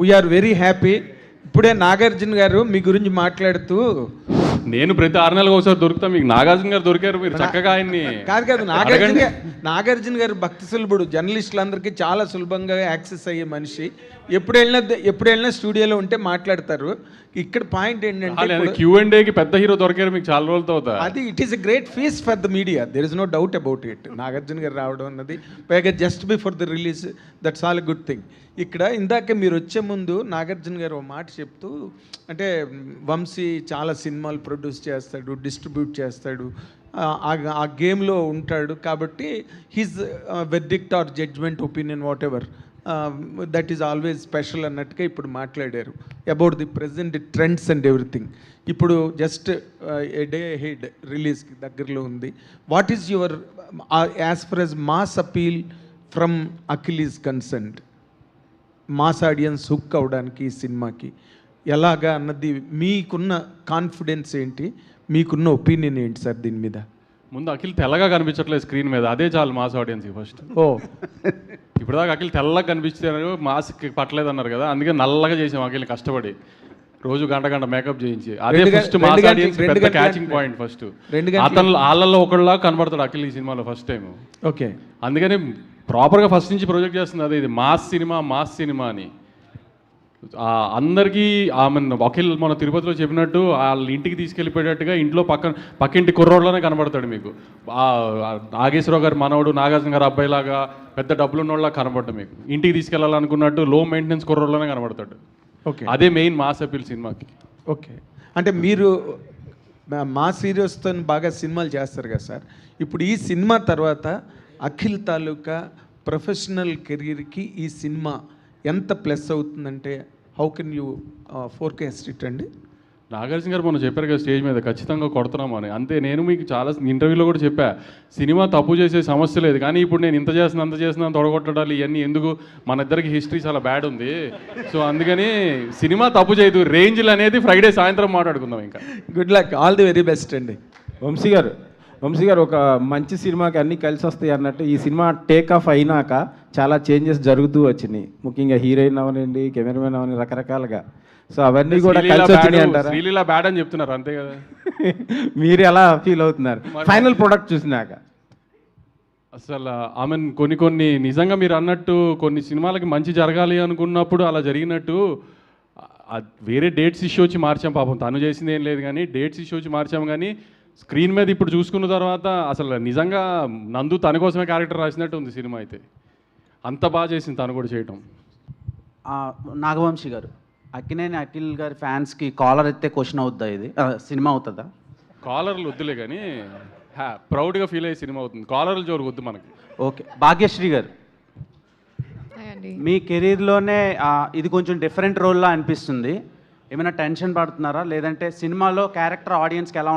We are very happy. ఇప్పుడే నాగార్జున గారు మీ గురించి మాట్లాడుతూ, నేను ప్రతి 6 నెలలకు ఒకసారి దొరుకుతా, మీకు నాగార్జున గారు దొరికారు, మీరు చక్కగా ఆయన్ని కాదు నాగార్జున గారు భక్తి సులభుడు, జర్నలిస్టులందరికీ చాలా సులభంగా యాక్సెస్ అయ్యే మనిషి. ఎప్పుడు వెళ్ళినా స్టూడియోలో ఉంటే మాట్లాడతారు. ఇక్కడ పాయింట్ ఏంటంటే Q&Aకి పెద్ద హీరో దొరికారు మీకు చాలా రోజులతో అవుతా. అది it is a great feast for the media, there is no doubt about it. Nagarjuna గారు రావడం అన్నది పైగా just before the release, that's all good thing. ఇక్కడ ఇందాక మీరు వచ్చే ముందు నాగార్జున గారు ఒక మాట చెప్తూ, అంటే వంశీ చాలా సినిమాలు ప్రొడ్యూస్ చేస్తాడు, డిస్ట్రిబ్యూట్ చేస్తాడు, ఆ గేమ్లో ఉంటాడు కాబట్టి his verdict or judgement opinion whatever that is always special అన్నట్టుగా ఇప్పుడు మాట్లాడారు about the present trends and everything. ఇప్పుడు జస్ట్ ఏ డే హెడ్ రిలీజ్కి దగ్గరలో ఉంది. What is your as far as mass appeal from Akhil is concerned? Mass audience hook అవడానికి ఈ సినిమాకి ఎలాగా అన్నది మీకున్న కాన్ఫిడెన్స్ ఏంటి, మీకున్న ఒపీనియన్ ఏంటి సార్ దీని మీద? ముందు అఖిల్ తెల్లగా కనిపించట్లేదు స్క్రీన్ మీద, అదే చాలు మాస్ ఆడియన్స్కి ఫస్ట్. ఓ ఇప్పుడు దాకా అఖిల్ తెల్లగా కనిపించారు, మాస్కి పట్టలేదు అన్నారు కదా, అందుకే నల్లగా చేసాం అఖిల్ కష్టపడి, రోజు గంట మేకప్ చేయించి. అదే ఫస్ట్ మాస్ ఆడియన్స్ పెద్ద క్యాచింగ్ పాయింట్. ఫస్ట్ అతను వాళ్ళల్లో ఒకళ్ళ కనబడతాడు అఖిల్ ఈ సినిమాలో ఫస్ట్ టైం. ఓకే, అందుకని ప్రాపర్గా ఫస్ట్ నుంచి ప్రొజెక్ట్ చేస్తుంది అదే, ఇది మాస్ సినిమా అని అందరికీ. ఆమె అఖిల్ మన తిరుపతిలో చెప్పినట్టు వాళ్ళ ఇంటికి తీసుకెళ్ళిపోయేటట్టుగా ఇంట్లో పక్కింటి కుర్రోడ్లోనే కనబడతాడు మీకు. నాగేశ్వరరావు గారు మనవడు, నాగార్జున గారు అబ్బాయిలాగా పెద్ద డబ్బులు ఉన్నోళ్ళ కనబడ్డా మీకు. ఇంటికి తీసుకెళ్ళాలనుకున్నట్టు లో మెయింటెనెన్స్ కుర్రోడ్లోనే కనబడతాడు. ఓకే, అదే మెయిన్ మాస్ అపీల్ సినిమాకి. ఓకే, అంటే మీరు మాస్ హీరోస్తో బాగా సినిమాలు చేస్తారు కదా సార్. ఇప్పుడు ఈ సినిమా తర్వాత అఖిల్ తాలూకా ప్రొఫెషనల్ కెరీర్కి ఈ సినిమా ఎంత ప్లస్ అవుతుందంటే how can you forecast it అండి? నాగార్జున గారు మొన్న చెప్పారు కదా స్టేజ్ మీద, ఖచ్చితంగా కొడుతున్నాం అని. అంతే, నేను మీకు చాలా ఇంటర్వ్యూలో కూడా చెప్పా, సినిమా తప్పు చేసే సమస్య లేదు, కానీ ఇప్పుడు నేను ఇంత చేస్తున్నా తొడగొట్టడాలు ఇవన్నీ ఎందుకు, మన ఇద్దరికి హిస్టరీ చాలా బ్యాడ్ ఉంది. సో అందుకని సినిమా తప్పు చేయదు, రేంజ్లు అనేది ఫ్రైడే సాయంత్రం మాట్లాడుకుందాం. ఇంకా good luck, all the very best అండి. వంశీ గారు ఒక మంచి సినిమాకి అన్నీ కలిసి వస్తాయి అన్నట్టు ఈ సినిమా టేక్ ఆఫ్ అయినాక చాలా చేంజెస్ జరుగుతూ వచ్చినాయి. ముఖ్యంగా హీరోయిన్ అవనండి, కెమెరామెన్ అవని, రకరకాలుగా. సో అవన్నీ కూడా కలిసి వచ్చినాయి అంటారా? శ్రీలీల బ్యాడ్ అని చెప్తున్నారు అంతే కదా. మీరు ఎలా ఫీల్ అవుతున్నారు ఫైనల్ ప్రొడక్ట్ చూసినాక? అసలు ఆమె కొన్ని నిజంగా మీరు అన్నట్టు కొన్ని సినిమాలకి మంచి జరగాలి అనుకున్నప్పుడు అలా జరిగినట్టు వేరే డేట్స్ ఇష్యూ వచ్చి మార్చాం. పాపం తను చేసింది ఏం లేదు, కానీ డేట్స్ ఇష్యూ వచ్చి మార్చాం. కానీ స్క్రీన్ మీద ఇప్పుడు చూసుకున్న తర్వాత అసలు నిజంగా నందు తన కోసమే క్యారెక్టర్ రాసినట్టు ఉంది సినిమా. అయితే అంత బాగా చేసింది తను కూడా చేయటం. నాగవంశీ గారు, అక్కినేని అఖిల్ గారి ఫ్యాన్స్కి కాలర్ ఎత్తే క్వశ్చన్ అవుతుందా? ఇది సినిమా అవుతుందా? కాలర్లు వద్దులే, కానీ ప్రౌడ్గా ఫీల్ అయ్యే సినిమా అవుతుంది. కాలర్లు జోరు వద్దు మనకి. ఓకే, భాగ్యశ్రీ గారు, మీ కెరీర్లోనే ఇది కొంచెం డిఫరెంట్ రోల్లా అనిపిస్తుంది. ఏమైనా టెన్షన్ పడుతున్నారా, లేదంటే సినిమాలో క్యారెక్టర్ ఆడియన్స్కి ఎలా